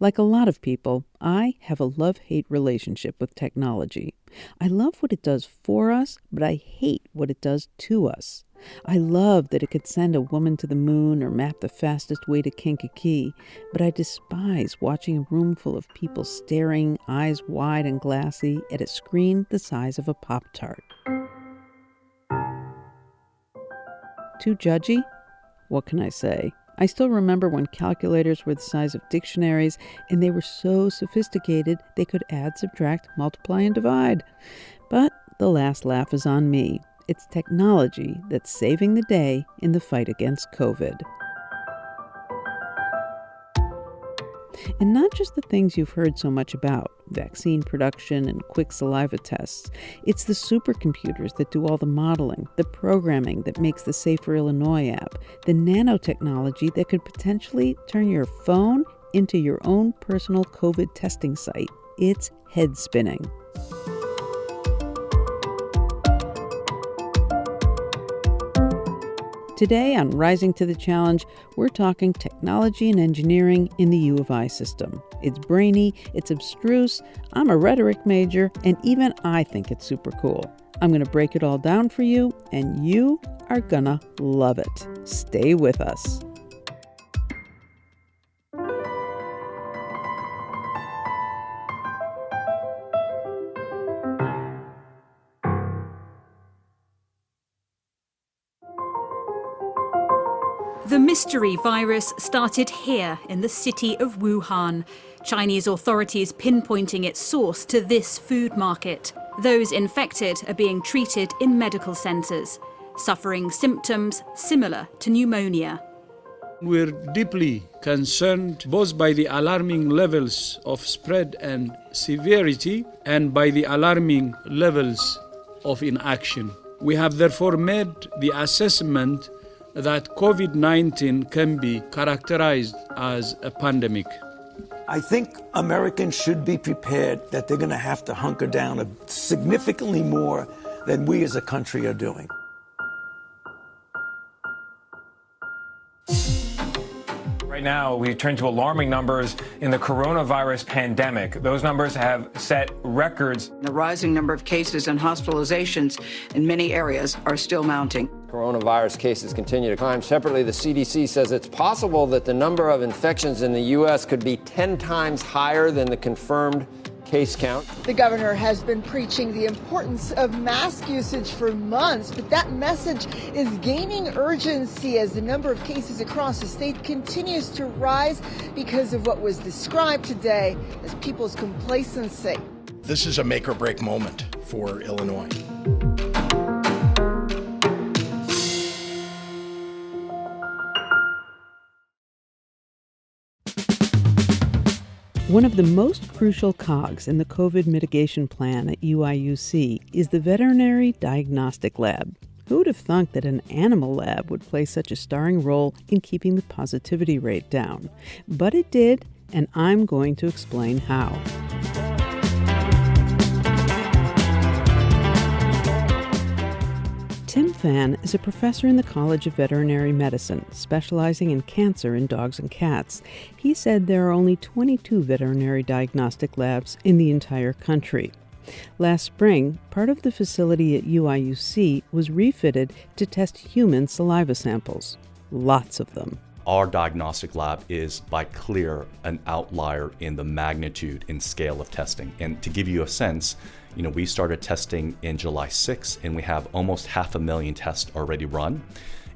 Like a lot of people, I have a love-hate relationship with technology. I love what it does for us, but I hate what it does to us. I love that it could send a woman to the moon or map the fastest way to Kankakee, but I despise watching a room full of people staring, eyes wide and glassy, at a screen the size of a Pop-Tart. Too judgy? What can I say? I still remember when calculators were the size of dictionaries and they were so sophisticated they could add, subtract, multiply, and divide. But the last laugh is on me. It's technology that's saving the day in the fight against COVID. And not just the things you've heard so much about, vaccine production and quick saliva tests. It's the supercomputers that do all the modeling, the programming that makes the Safer Illinois app, the nanotechnology that could potentially turn your phone into your own personal COVID testing site. It's head-spinning. Today on Rising to the Challenge, we're talking technology and engineering in the U of I system. It's brainy, it's abstruse, I'm a rhetoric major, and even I think it's super cool. I'm going to break it all down for you, and you are gonna love it. Stay with us. The mystery virus started here in the city of Wuhan. Chinese authorities pinpointing its source to this food market. Those infected are being treated in medical centres, suffering symptoms similar to pneumonia. We're deeply concerned both by the alarming levels of spread and severity and by the alarming levels of inaction. We have therefore made the assessment that COVID-19 can be characterized as a pandemic. I think Americans should be prepared that they're going to have to hunker down significantly more than we as a country are doing. Right now, we turn to alarming numbers in the coronavirus pandemic. Those numbers have set records. The rising number of cases and hospitalizations in many areas are still mounting. Coronavirus cases continue to climb. Separately, the CDC says it's possible that the number of infections in the U.S. could be 10 times higher than the confirmed case count. The governor has been preaching the importance of mask usage for months, but that message is gaining urgency as the number of cases across the state continues to rise because of what was described today as people's complacency. This is a make or break moment for Illinois. One of the most crucial cogs in the COVID mitigation plan at UIUC is the Veterinary Diagnostic Lab. Who would have thunk that an animal lab would play such a starring role in keeping the positivity rate down? But it did, and I'm going to explain how. Tim Phan is a professor in the College of Veterinary Medicine, specializing in cancer in dogs and cats. He said there are only 22 veterinary diagnostic labs in the entire country. Last spring, part of the facility at UIUC was refitted to test human saliva samples. Lots of them. Our diagnostic lab is by clear an outlier in the magnitude and scale of testing. And to give you a sense, we started testing in July 6th, and we have almost 500,000 tests already run.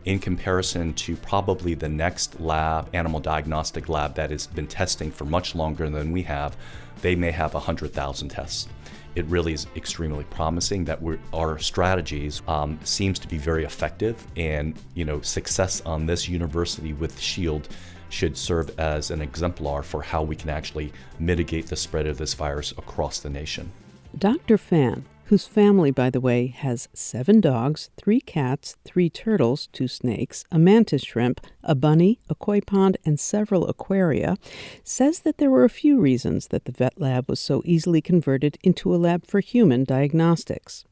In comparison to probably the next lab, animal diagnostic lab, that has been testing for much longer than we have, they may have 100,000 tests. It really is extremely promising that our strategies seems to be very effective, and success on this university with Shield should serve as an exemplar for how we can actually mitigate the spread of this virus across the nation. Dr. Phan, whose family, by the way, has 7 dogs, 3 cats, 3 turtles, 2 snakes, a mantis shrimp, a bunny, a koi pond, and several aquaria, says that there were a few reasons that the vet lab was so easily converted into a lab for human diagnostics.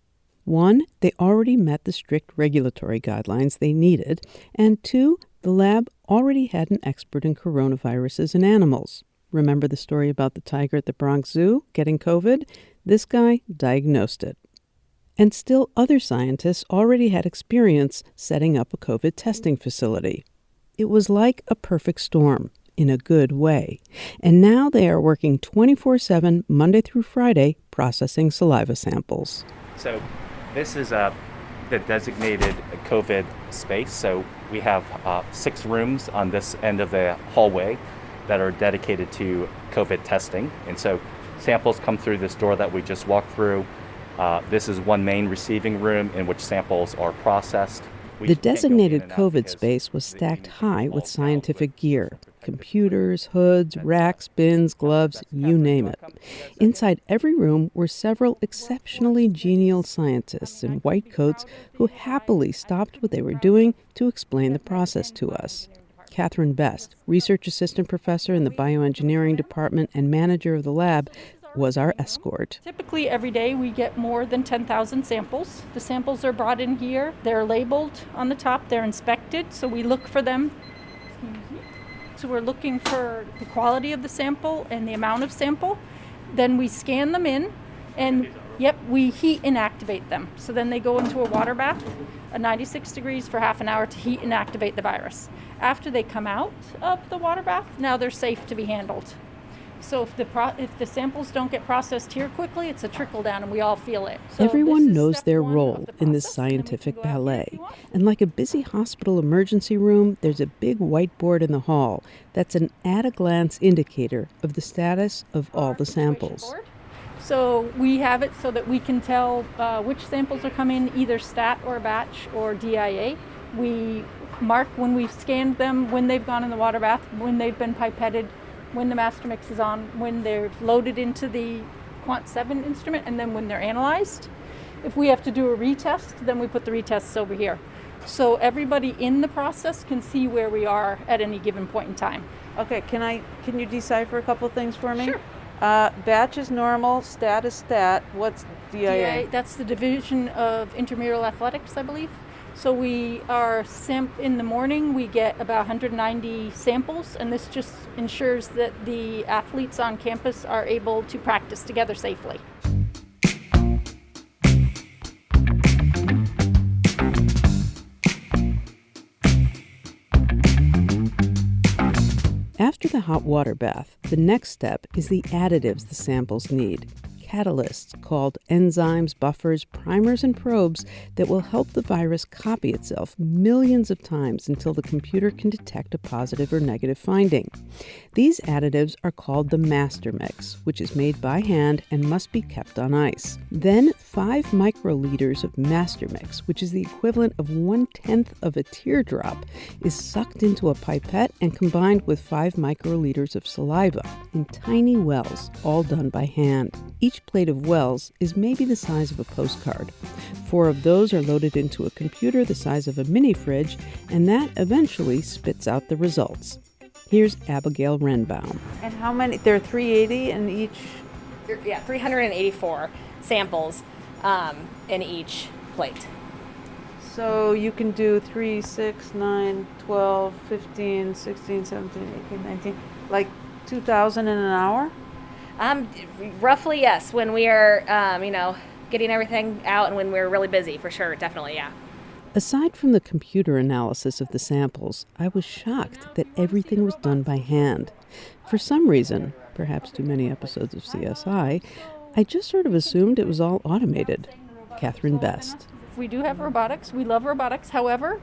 1, they already met the strict regulatory guidelines they needed, and 2, the lab already had an expert in coronaviruses in animals. Remember the story about the tiger at the Bronx Zoo getting COVID? This guy diagnosed it. And still other scientists already had experience setting up a COVID testing facility. It was like a perfect storm, in a good way. And now they are working 24/7, Monday through Friday, processing saliva samples. So this is the designated COVID space. So we have 6 rooms on this end of the hallway that are dedicated to COVID testing. And so samples come through this door that we just walked through. This is one main receiving room in which samples are processed. The designated COVID space was stacked high with scientific gear. Computers, hoods, racks, bins, gloves, you name it. Inside every room were several exceptionally genial scientists in white coats who happily stopped what they were doing to explain the process to us. Catherine Best, research assistant professor in the bioengineering department and manager of the lab, was our escort. Typically every day we get more than 10,000 samples. The samples are brought in here. They're labeled on the top. They're inspected, so we look for them. So we're looking for the quality of the sample and the amount of sample. Then we scan them in, and we heat and activate them. So then they go into a water bath at 96 degrees for half an hour to heat and activate the virus. After they come out of the water bath, now they're safe to be handled. So if the samples don't get processed here quickly, it's a trickle down and we all feel it. So everyone knows their role in this scientific ballet. And like a busy hospital emergency room, there's a big whiteboard in the hall that's an at-a-glance indicator of the status of all the samples. So we have it so that we can tell which samples are coming, either stat or batch or DIA. We mark when we've scanned them, when they've gone in the water bath, when they've been pipetted, when the master mix is on, when they're loaded into the Quant 7 instrument, and then when they're analyzed. If we have to do a retest, then we put the retests over here. So everybody in the process can see where we are at any given point in time. Okay, can you decipher a couple things for me? Sure. Batch is normal, stat is stat. What's DIA? That's the Division of Intramural Athletics, I believe. So we are in the morning, we get about 190 samples, and this just ensures that the athletes on campus are able to practice together safely. After the hot water bath, the next step is the additives the samples need. Catalysts called enzymes, buffers, primers, and probes that will help the virus copy itself millions of times until the computer can detect a positive or negative finding. These additives are called the master mix, which is made by hand and must be kept on ice. Then 5 microliters of master mix, which is the equivalent of 1/10 of a teardrop, is sucked into a pipette and combined with 5 microliters of saliva in tiny wells, all done by hand. Each plate of wells is maybe the size of a postcard. 4 of those are loaded into a computer the size of a mini fridge, and that eventually spits out the results. Here's Abigail Renbaum. And how many? There are 380 in each? Yeah, 384 samples in each plate. So you can do 3, 6, 9, 12, 15, 16, 17, 18, 19, like 2,000 in an hour? Roughly, yes. When we are, getting everything out and when we're really busy, for sure, definitely, yeah. Aside from the computer analysis of the samples, I was shocked that everything was done by hand. For some reason, perhaps too many episodes of CSI, I just sort of assumed it was all automated. Catherine Best. We do have robotics. We love robotics. However,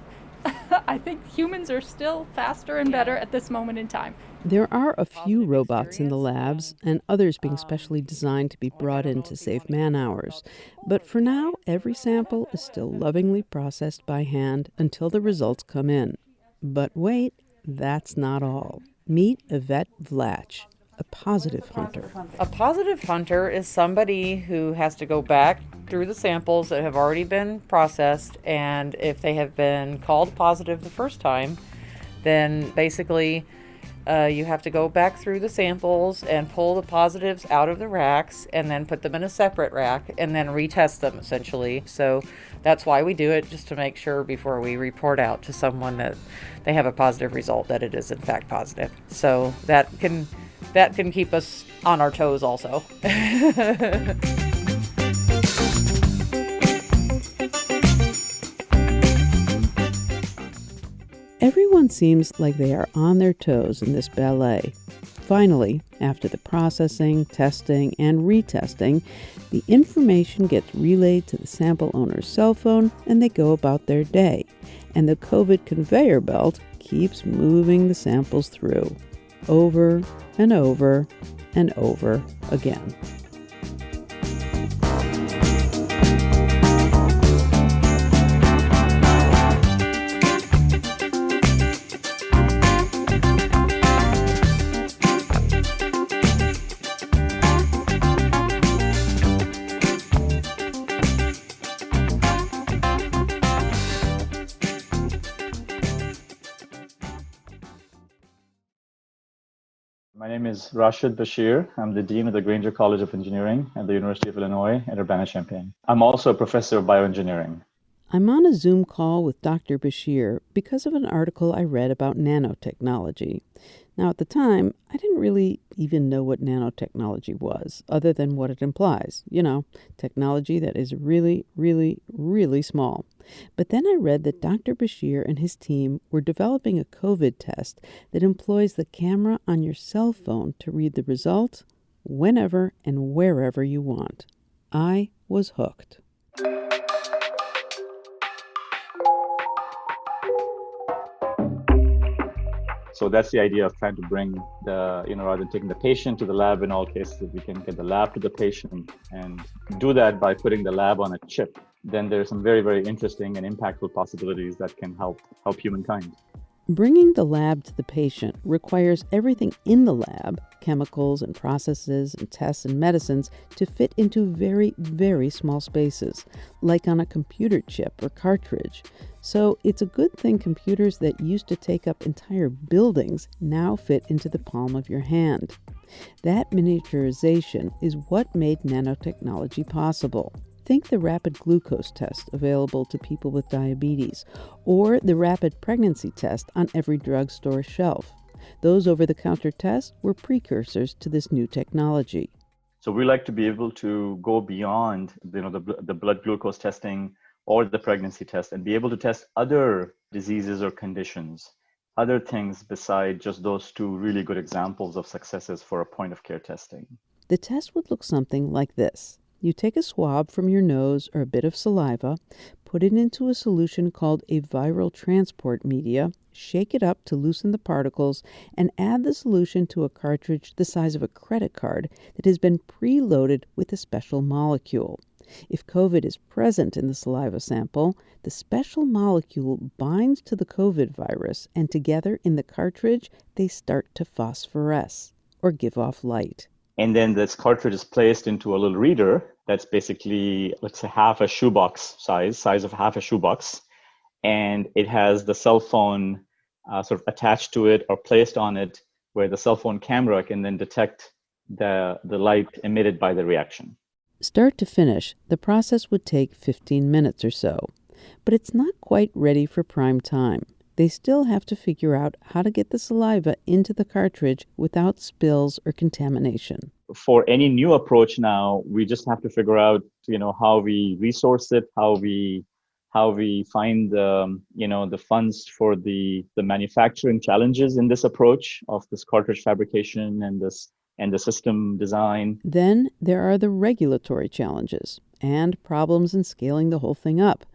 I think humans are still faster and better at this moment in time. There are a few robots in the labs, and others being specially designed to be brought in to save man-hours. But for now, every sample is still lovingly processed by hand until the results come in. But wait, that's not all. Meet Yvette Vlach, a positive hunter. A positive hunter is somebody who has to go back through the samples that have already been processed, and if they have been called positive the first time, then basically You have to go back through the samples and pull the positives out of the racks and then put them in a separate rack and then retest them, essentially. So that's why we do it, just to make sure before we report out to someone that they have a positive result, that it is in fact positive. So that can keep us on our toes also. Everyone seems like they are on their toes in this ballet. Finally, after the processing, testing, and retesting, the information gets relayed to the sample owner's cell phone and they go about their day. And the COVID conveyor belt keeps moving the samples through, over and over and over again. My name is Rashid Bashir. I'm the Dean of the Grainger College of Engineering at the University of Illinois at Urbana-Champaign. I'm also a professor of bioengineering. I'm on a Zoom call with Dr. Bashir because of an article I read about nanotechnology. Now, at the time, I didn't really even know what nanotechnology was, other than what it implies. You know, technology that is really, really, really small. But then I read that Dr. Bashir and his team were developing a COVID test that employs the camera on your cell phone to read the result whenever and wherever you want. I was hooked. So that's the idea of trying to bring the, rather than taking the patient to the lab in all cases, we can get the lab to the patient and do that by putting the lab on a chip. Then there's some very, very interesting and impactful possibilities that can help humankind. Bringing the lab to the patient requires everything in the lab, chemicals and processes and tests and medicines, to fit into very, very small spaces, like on a computer chip or cartridge. So it's a good thing computers that used to take up entire buildings now fit into the palm of your hand. That miniaturization is what made nanotechnology possible. Think the rapid glucose test available to people with diabetes, or the rapid pregnancy test on every drugstore shelf. Those over-the-counter tests were precursors to this new technology. So we like to be able to go beyond, the blood glucose testing or the pregnancy test and be able to test other diseases or conditions, other things beside just those two really good examples of successes for a point-of-care testing. The test would look something like this. You take a swab from your nose or a bit of saliva, put it into a solution called a viral transport media, shake it up to loosen the particles, and add the solution to a cartridge the size of a credit card that has been preloaded with a special molecule. If COVID is present in the saliva sample, the special molecule binds to the COVID virus, and together in the cartridge, they start to phosphoresce, or give off light. And then this cartridge is placed into a little reader that's basically, let's say, half a shoebox size of half a shoebox. And it has the cell phone sort of attached to it or placed on it, where the cell phone camera can then detect the light emitted by the reaction. Start to finish, the process would take 15 minutes or so. But it's not quite ready for prime time. They still have to figure out how to get the saliva into the cartridge without spills or contamination. For any new approach now, we just have to figure out, how we resource it, how we find the funds for the manufacturing challenges in this approach of this cartridge fabrication and the system design. Then there are the regulatory challenges and problems in scaling the whole thing up.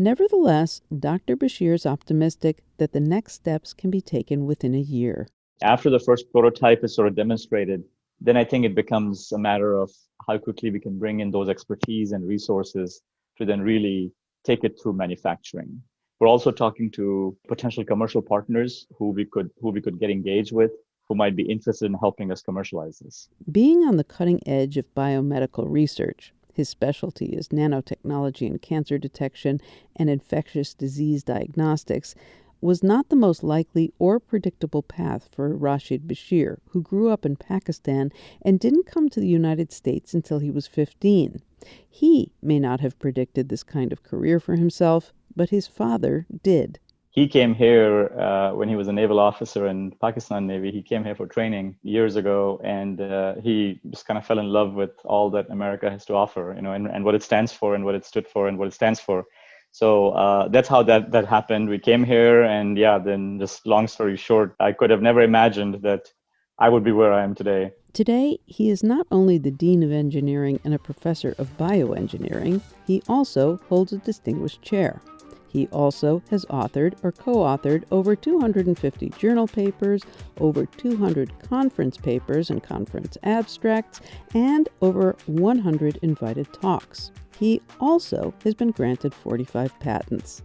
Nevertheless, Dr. Bashir is optimistic that the next steps can be taken within a year. After the first prototype is sort of demonstrated, then I think it becomes a matter of how quickly we can bring in those expertise and resources to then really take it through manufacturing. We're also talking to potential commercial partners who we could get engaged with, who might be interested in helping us commercialize this. Being on the cutting edge of biomedical research, his specialty is nanotechnology in cancer detection and infectious disease diagnostics, was not the most likely or predictable path for Rashid Bashir, who grew up in Pakistan and didn't come to the United States until he was 15. He may not have predicted this kind of career for himself, but his father did. He came here when he was a naval officer in Pakistan Navy. He came here for training years ago, and he just kind of fell in love with all that America has to offer, and what it stands for and what it stood for and what it stands for. So that's how that happened. We came here, and then just long story short, I could have never imagined that I would be where I am today. Today, he is not only the Dean of Engineering and a professor of bioengineering, he also holds a distinguished chair. He also has authored or co-authored over 250 journal papers, over 200 conference papers and conference abstracts, and over 100 invited talks. He also has been granted 45 patents.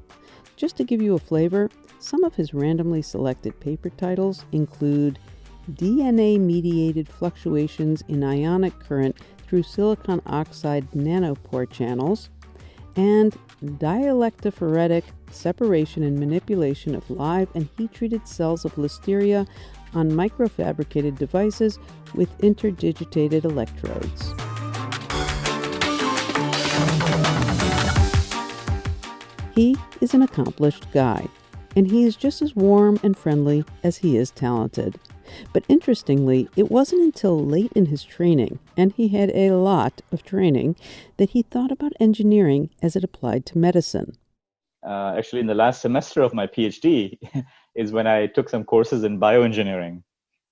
Just to give you a flavor, some of his randomly selected paper titles include DNA-mediated fluctuations in ionic current through silicon oxide nanopore channels, and dielectrophoretic separation and manipulation of live and heat-treated cells of listeria on microfabricated devices with interdigitated electrodes. He is an accomplished guy, and he is just as warm and friendly as he is talented. But interestingly, it wasn't until late in his training, and he had a lot of training, that he thought about engineering as it applied to medicine. Actually, in the last semester of my PhD is when I took some courses in bioengineering.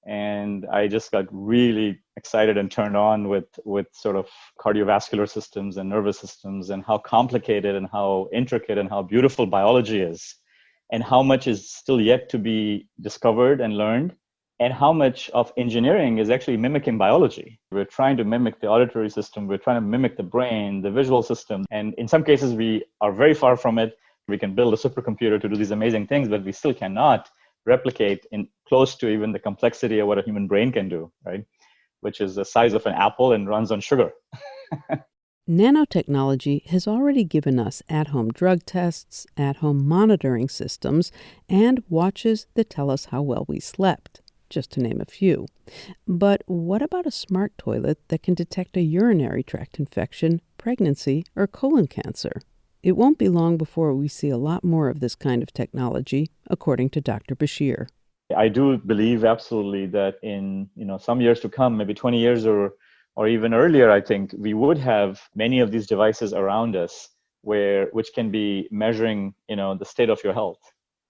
And I just got really excited and turned on with sort of cardiovascular systems and nervous systems, and how complicated and how intricate and how beautiful biology is, and how much is still yet to be discovered and learned, and how much of engineering is actually mimicking biology. We're trying to mimic the auditory system, we're trying to mimic the brain, the visual system, and in some cases we are very far from it. We can build a supercomputer to do these amazing things, but we still cannot replicate in close to even the complexity of what a human brain can do, right? Which is the size of an apple and runs on sugar. Nanotechnology has already given us at-home drug tests, at-home monitoring systems, and watches that tell us how well we slept, just to name a few. But what about a smart toilet that can detect a urinary tract infection, pregnancy, or colon cancer? It won't be long before we see a lot more of this kind of technology, according to Dr. Bashir. I do believe absolutely that in some years to come, maybe 20 years or even earlier, I think we would have many of these devices around us which can be measuring the state of your health,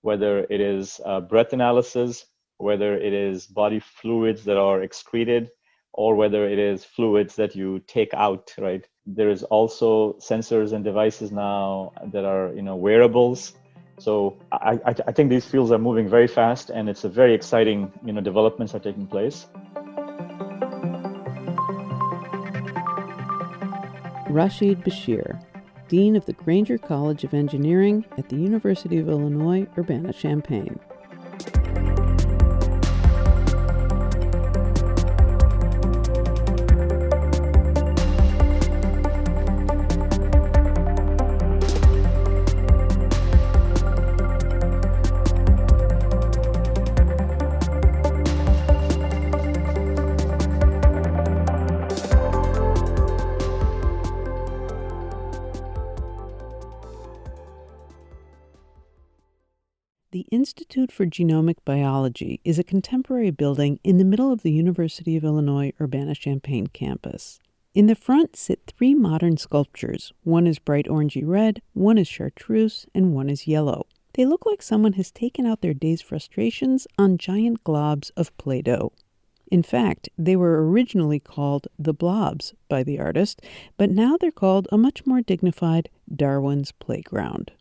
whether it is breath analysis, whether it is body fluids that are excreted, or whether it is fluids that you take out, right? There is also sensors and devices now that are, wearables. So I think these fields are moving very fast, and it's a very exciting, developments are taking place. Rashid Bashir, Dean of the Grainger College of Engineering at the University of Illinois, Urbana-Champaign. The Institute for Genomic Biology is a contemporary building in the middle of the University of Illinois Urbana-Champaign campus. In the front sit 3 modern sculptures. One is bright orangey red, one is chartreuse, and one is yellow. They look like someone has taken out their day's frustrations on giant globs of Play-Doh. In fact, they were originally called the Blobs by the artist, but now they're called a much more dignified Darwin's Playground.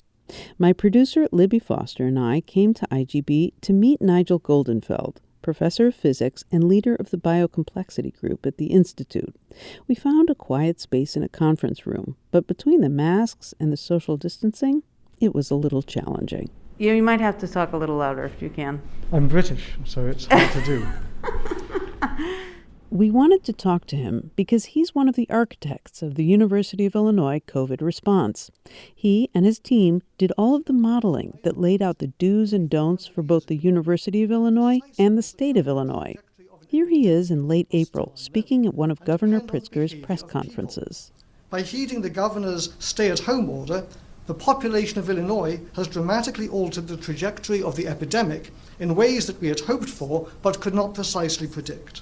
My producer, Libby Foster, and I came to IGB to meet Nigel Goldenfeld, professor of physics and leader of the biocomplexity group at the Institute. We found a quiet space in a conference room, but between the masks and the social distancing, it was a little challenging. Yeah, you might have to talk a little louder if you can. I'm British, so it's hard to do. We wanted to talk to him because he's one of the architects of the University of Illinois COVID response. He and his team did all of the modeling that laid out the do's and don'ts for both the University of Illinois and the state of Illinois. Here he is in late April, speaking at one of Governor Pritzker's press conferences. By heeding the governor's stay-at-home order, the population of Illinois has dramatically altered the trajectory of the epidemic in ways that we had hoped for but could not precisely predict.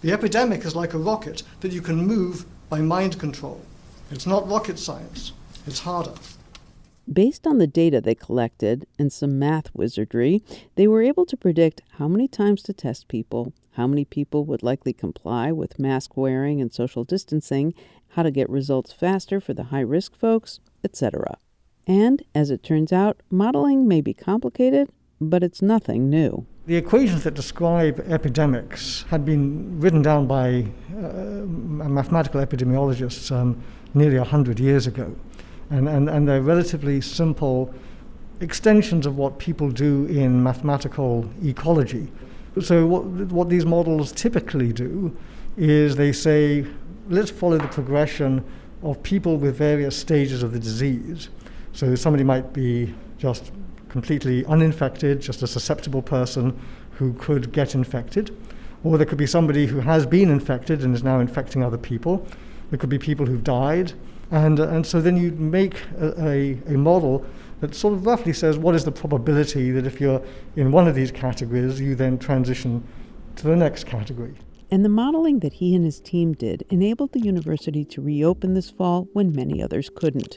The epidemic is like a rocket that you can move by mind control. It's not rocket science. It's harder. Based on the data they collected and some math wizardry, they were able to predict how many times to test people, how many people would likely comply with mask wearing and social distancing, how to get results faster for the high-risk folks, etc. And, as it turns out, modeling may be complicated, but it's nothing new. The equations that describe epidemics had been written down by mathematical epidemiologists nearly 100 years ago. And they're relatively simple extensions of what people do in mathematical ecology. So what these models typically do is they say, let's follow the progression of people with various stages of the disease. So somebody might be just completely uninfected, just a susceptible person who could get infected. Or there could be somebody who has been infected and is now infecting other people. There could be people who've died. And so then you make a model that sort of roughly says what is the probability that if you're in one of these categories, you then transition to the next category. And the modeling that he and his team did enabled the university to reopen this fall when many others couldn't.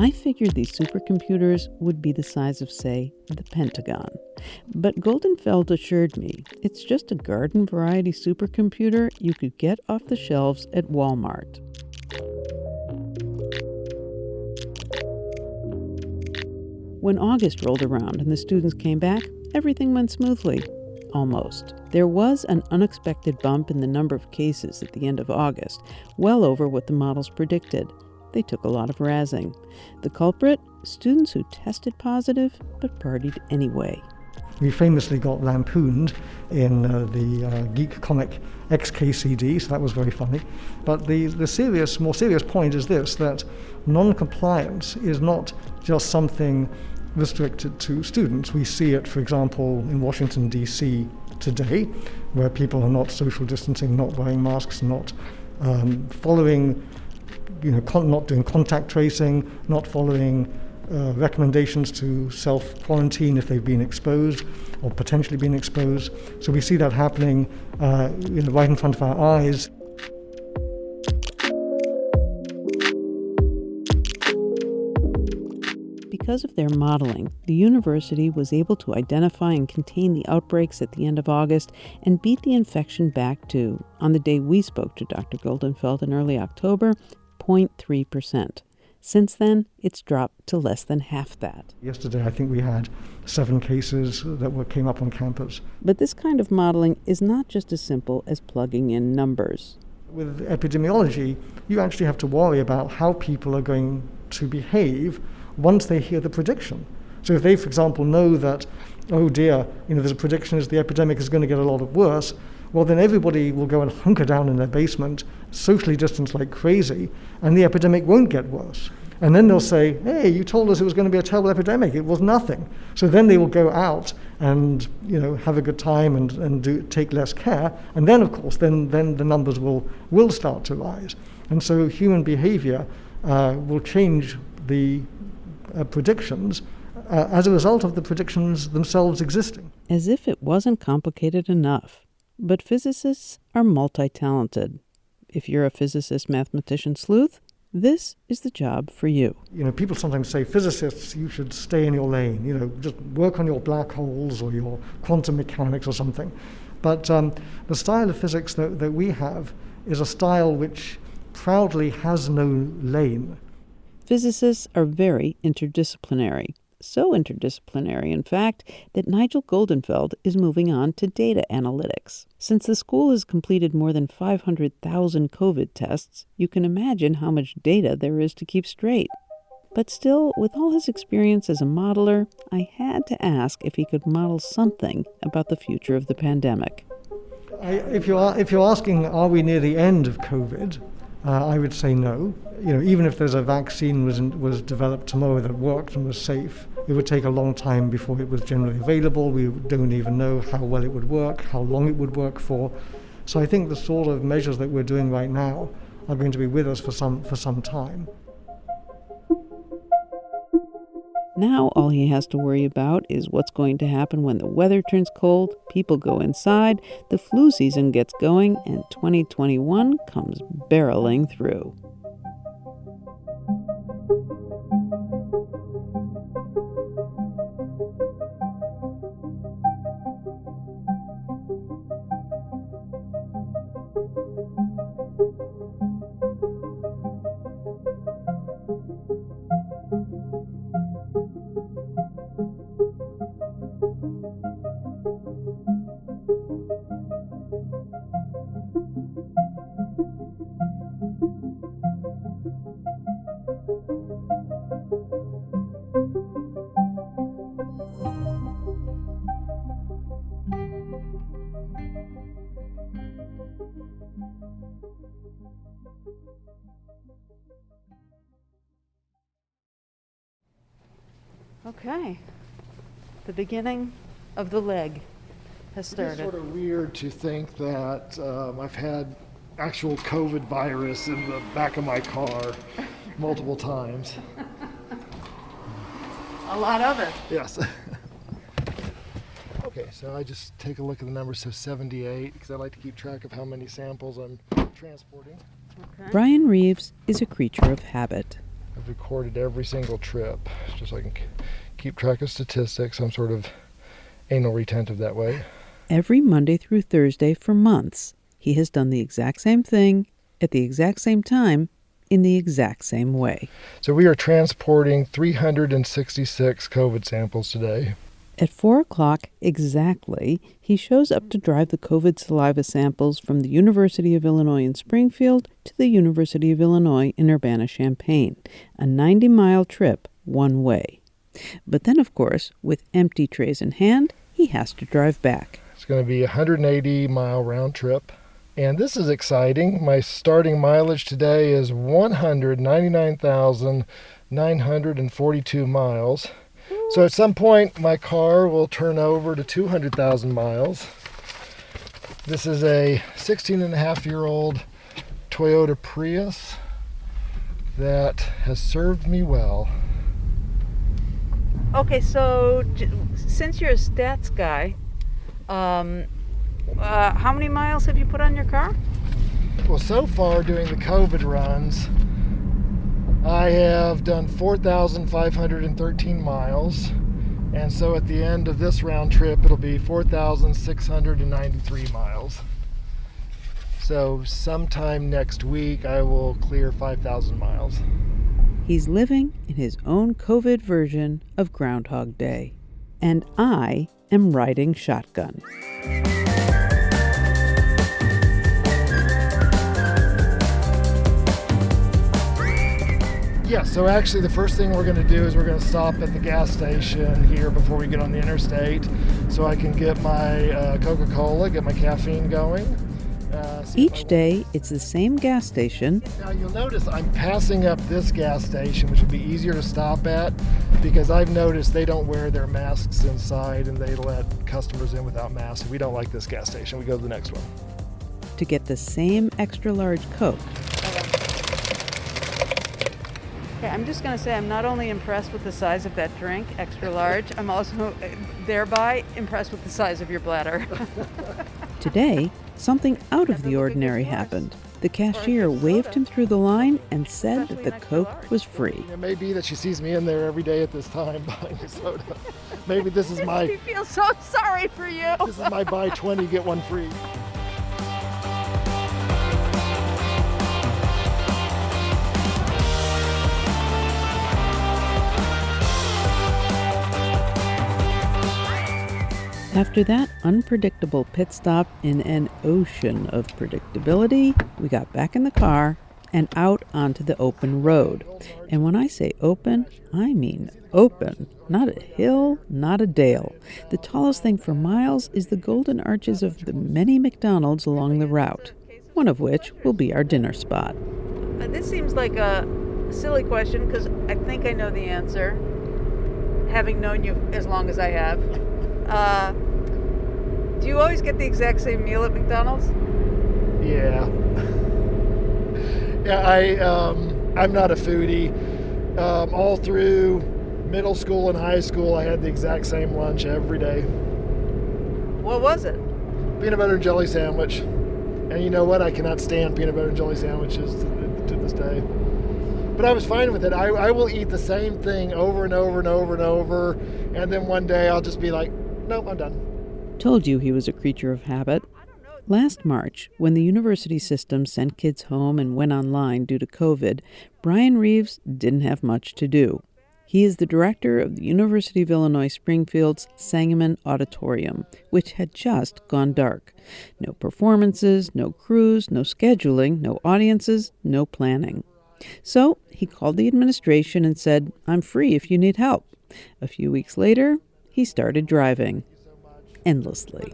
I figured these supercomputers would be the size of, say, the Pentagon. But Goldenfeld assured me it's just a garden variety supercomputer you could get off the shelves at Walmart. When August rolled around and the students came back, everything went smoothly. Almost. There was an unexpected bump in the number of cases at the end of August, well over what the models predicted. They took a lot of razzing. The culprit? Students who tested positive but partied anyway. We famously got lampooned in the geek comic XKCD, so that was very funny. But the more serious point is this, that non-compliance is not just something restricted to students. We see it, for example, in Washington, D.C. today, where people are not social distancing, not wearing masks, not following, not doing contact tracing, not following recommendations to self-quarantine if they've been exposed or potentially been exposed. So we see that happening right in front of our eyes. Because of their modeling, the university was able to identify and contain the outbreaks at the end of August and beat the infection back to, on the day we spoke to Dr. Goldenfeld in early October, 0.3%. Since then, it's dropped to less than half that. Yesterday, I think we had 7 cases that came up on campus. But this kind of modeling is not just as simple as plugging in numbers. With epidemiology, you actually have to worry about how people are going to behave once they hear the prediction. So if they, for example, know that, oh dear, there's a prediction is the epidemic is going to get a lot worse, well then everybody will go and hunker down in their basement, socially distance like crazy, and the epidemic won't get worse. And then they'll say, hey, you told us it was going to be a terrible epidemic. It was nothing. So then they will go out and have a good time and take less care. And then, of course, then the numbers will start to rise. And so human behavior will change the predictions as a result of the predictions themselves existing. As if it wasn't complicated enough. But physicists are multi-talented. If you're a physicist, mathematician, sleuth, this is the job for you. People sometimes say, physicists, you should stay in your lane, just work on your black holes or your quantum mechanics or something. But the style of physics that we have is a style which proudly has no lane. Physicists are very interdisciplinary. So interdisciplinary, in fact, that Nigel Goldenfeld is moving on to data analytics. Since the school has completed more than 500,000 COVID tests, you can imagine how much data there is to keep straight. But still, with all his experience as a modeler, I had to ask if he could model something about the future of the pandemic. If you're asking, are we near the end of COVID, I would say no. Even if there's a vaccine was developed tomorrow that worked and was safe, it would take a long time before it was generally available. We don't even know how well it would work, how long it would work for. So I think the sort of measures that we're doing right now are going to be with us for some time. Now all he has to worry about is what's going to happen when the weather turns cold, people go inside, the flu season gets going, and 2021 comes barreling through. Okay, the beginning of the leg has started. It's sort of weird to think that I've had actual COVID virus in the back of my car multiple times. A lot of it. Yes. Okay, so I just take a look at the number, so 78, because I like to keep track of how many samples I'm transporting. Okay. Bryan Rives is a creature of habit. I've recorded every single trip, just so I can keep track of statistics. I'm sort of anal retentive that way. Every Monday through Thursday for months, he has done the exact same thing at the exact same time in the exact same way. So we are transporting 366 COVID samples today. At 4 o'clock exactly, he shows up to drive the COVID saliva samples from the University of Illinois in Springfield to the University of Illinois in Urbana-Champaign, a 90-mile trip one way. But then, of course, with empty trays in hand, he has to drive back. It's going to be a 180-mile round trip. And this is exciting. My starting mileage today is 199,942 miles. So at some point, my car will turn over to 200,000 miles. This is a 16-and-a-half-year-old Toyota Prius that has served me well. Okay, so since you're a stats guy, how many miles have you put on your car? Well, so far doing the COVID runs, I have done 4,513 miles, and so at the end of this round trip, it'll be 4,693 miles. So sometime next week, I will clear 5,000 miles. He's living in his own COVID version of Groundhog Day, and I am riding shotgun. Yeah, so actually the first thing we're going to do is we're going to stop at the gas station here before we get on the interstate so I can get my Coca-Cola, get my caffeine going. Each day, it's the same gas station. Now you'll notice I'm passing up this gas station, which would be easier to stop at, because I've noticed they don't wear their masks inside and they let customers in without masks. We don't like this gas station. We go to the next one. To get the same extra large Coke. Okay, I'm just going to say I'm not only impressed with the size of that drink, extra large, I'm also thereby impressed with the size of your bladder. Today, something out of the ordinary happened. The cashier waved him through the line and said that the Coke was free. It may be that she sees me in there every day at this time buying a soda. Maybe this is my... I feel so sorry for you. This is my buy 20, get one free. After that unpredictable pit stop in an ocean of predictability, we got back in the car and out onto the open road. And when I say open, I mean open. Not a hill, not a dale. The tallest thing for miles is the golden arches of the many McDonald's along the route, one of which will be our dinner spot. This seems like a silly question because I think I know the answer, having known you as long as I have. Do you always get the exact same meal at McDonald's? Yeah. I'm not a foodie. All through middle school and high school, I had the exact same lunch every day. What was it? Peanut butter and jelly sandwich. And you know what? I cannot stand peanut butter and jelly sandwiches to this day. But I was fine with it. I will eat the same thing over and over and over and over. And then one day I'll just be like, nope, I'm done. Told you he was a creature of habit. Last March, when the university system sent kids home and went online due to COVID, Bryan Rives didn't have much to do. He is the director of the University of Illinois Springfield's Sangemon Auditorium, which had just gone dark. No performances, no crews, no scheduling, no audiences, no planning. So he called the administration and said, "I'm free if you need help." A few weeks later, he started driving. Endlessly.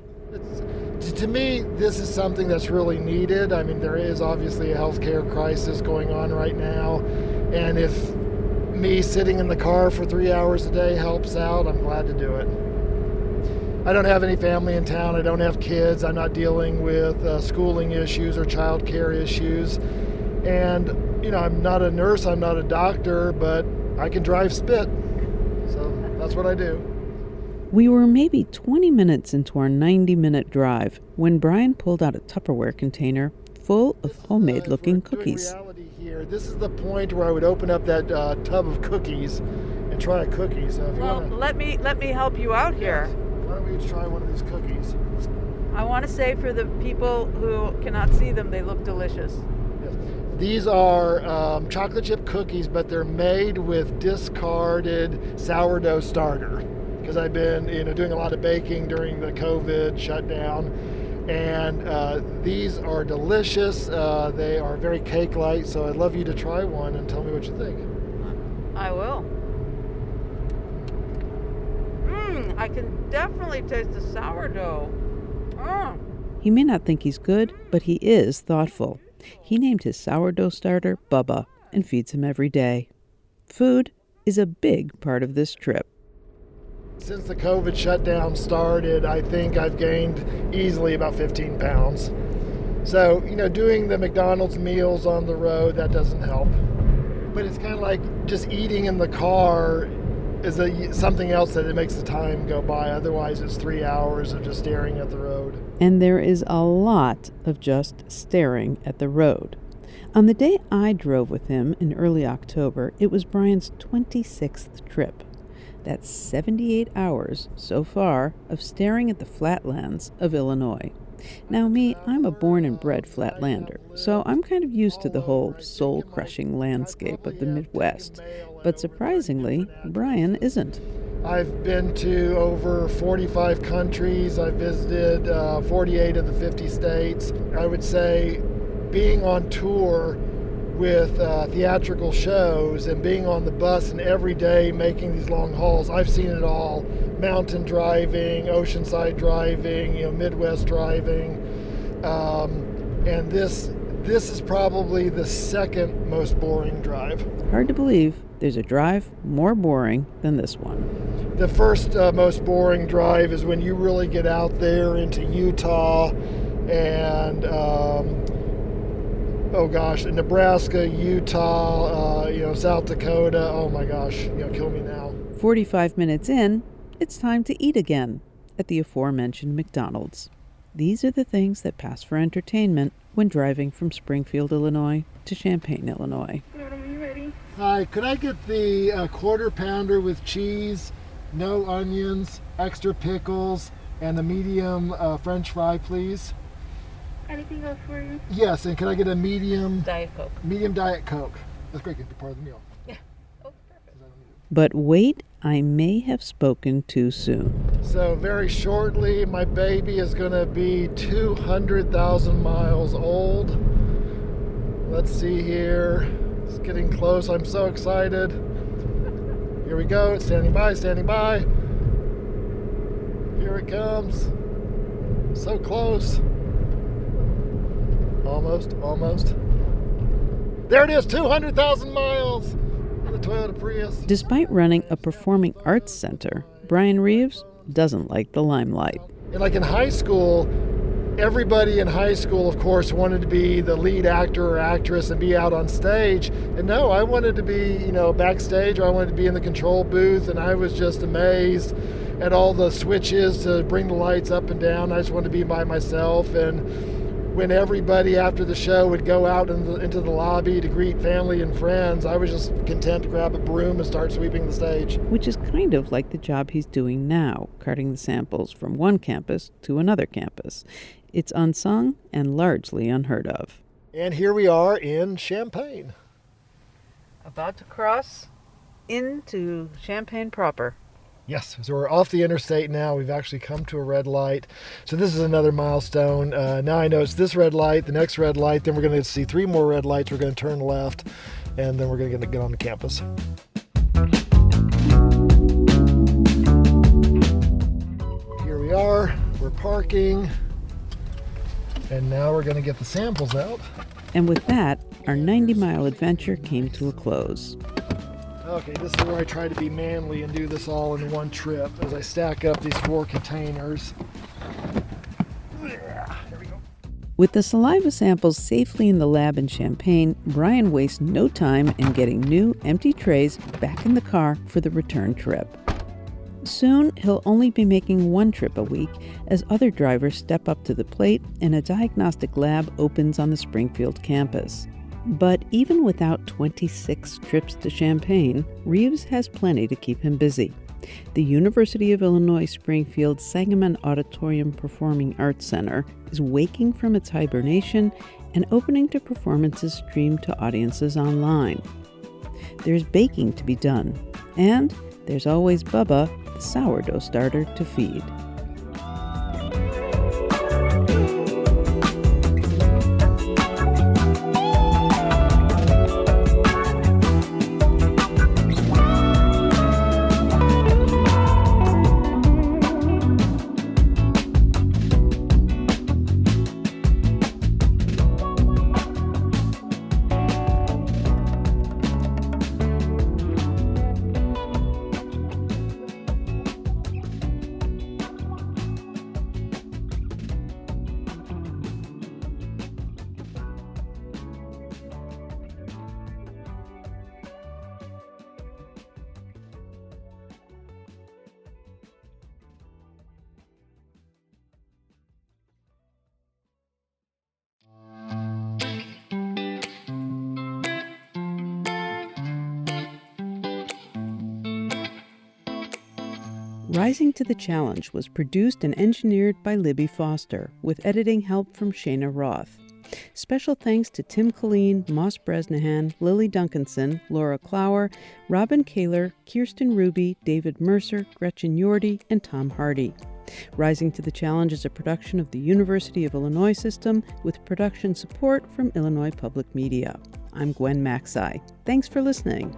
To me, this is something that's really needed. I mean, there is obviously a healthcare crisis going on right now. And if me sitting in the car for 3 hours a day helps out, I'm glad to do it. I don't have any family in town. I don't have kids. I'm not dealing with schooling issues or child care issues. And, you know, I'm not a nurse. I'm not a doctor, but I can drive spit. So that's what I do. We were maybe 20 minutes into our 90-minute drive when Bryan pulled out a Tupperware container full of homemade-looking cookies. Here, this is the point where I would open up that tub of cookies and try a cookie. So if you wanna, let me help you out here. Why don't we each try one of these cookies? I want to say for the people who cannot see them, they look delicious. Yes. These are chocolate chip cookies, but they're made with discarded sourdough starter. Because I've been, doing a lot of baking during the COVID shutdown, and these are delicious. They are very cake-like, so I'd love you to try one and tell me what you think. I will. I can definitely taste the sourdough. He may not think he's good, but he is thoughtful. He named his sourdough starter Bubba and feeds him every day. Food is a big part of this trip. Since the COVID shutdown started, I think I've gained easily about 15 pounds. So, doing the McDonald's meals on the road, that doesn't help. But it's kind of like just eating in the car is something else that it makes the time go by. Otherwise, it's 3 hours of just staring at the road. And there is a lot of just staring at the road. On the day I drove with him in early October, it was Bryan's 26th trip. That's 78 hours so far of staring at the flatlands of Illinois. Now me, I'm a born and bred flatlander, so I'm kind of used to the whole soul-crushing landscape of the Midwest. But surprisingly, Bryan isn't. I've been to over 45 countries. I've visited 48 of the 50 states. I would say being on tour with theatrical shows and being on the bus and every day making these long hauls, I've seen it all. Mountain driving, oceanside driving, Midwest driving. And this is probably the second most boring drive. Hard to believe there's a drive more boring than this one. The first most boring drive is when you really get out there into Utah and Nebraska, Utah, South Dakota. Oh my gosh, kill me now. 45 minutes in, it's time to eat again at the aforementioned McDonald's. These are the things that pass for entertainment when driving from Springfield, Illinois to Champaign, Illinois. Madam, are you ready? Hi, could I get the quarter pounder with cheese, no onions, extra pickles, and a medium French fry, please? Anything else for you? Yes, and can I get a medium Diet Coke? Medium Diet Coke. That's great, good part of the meal. Yeah. Oh, perfect. But wait, I may have spoken too soon. So very shortly, my baby is going to be 200,000 miles old. Let's see here. It's getting close. I'm so excited. Here we go. It's standing by, standing by. Here it comes. So close. Almost. There it is, 200,000 miles on the Toyota Prius. Despite running a performing arts center, Bryan Rives doesn't like the limelight. And like in high school, everybody in high school, of course, wanted to be the lead actor or actress and be out on stage. And no, I wanted to be, backstage, or I wanted to be in the control booth, and I was just amazed at all the switches to bring the lights up and down. I just wanted to be by myself. And when everybody after the show would go out into the lobby to greet family and friends, I was just content to grab a broom and start sweeping the stage. Which is kind of like the job he's doing now, carting the samples from one campus to another campus. It's unsung and largely unheard of. And here we are in Champaign. About to cross into Champaign proper. Yes, so we're off the interstate now. We've actually come to a red light. So this is another milestone. Now I know it's this red light, the next red light, then we're going to see 3 more red lights. We're going to turn left, and then we're going to get on the campus. Here we are. We're parking. And now we're going to get the samples out. And with that, our 90-mile adventure came to a close. Okay, this is where I try to be manly and do this all in one trip as I stack up these 4 containers. Yeah, there we go. With the saliva samples safely in the lab in Champaign, Bryan wastes no time in getting new, empty trays back in the car for the return trip. Soon, he'll only be making 1 trip a week as other drivers step up to the plate and a diagnostic lab opens on the Springfield campus. But even without 26 trips to Champaign, Rives has plenty to keep him busy. The University of Illinois Springfield Sangemon Auditorium Performing Arts Center is waking from its hibernation and opening to performances streamed to audiences online. There's baking to be done, and there's always Bubba, the sourdough starter, to feed. Rising to the Challenge was produced and engineered by Libby Foster, with editing help from Shayna Roth. Special thanks to Tim Colleen, Moss Bresnahan, Lily Duncanson, Laura Clower, Robin Kaler, Kirsten Ruby, David Mercer, Gretchen Yordy, and Tom Hardy. Rising to the Challenge is a production of the University of Illinois System with production support from Illinois Public Media. I'm Gwen Macsai. Thanks for listening.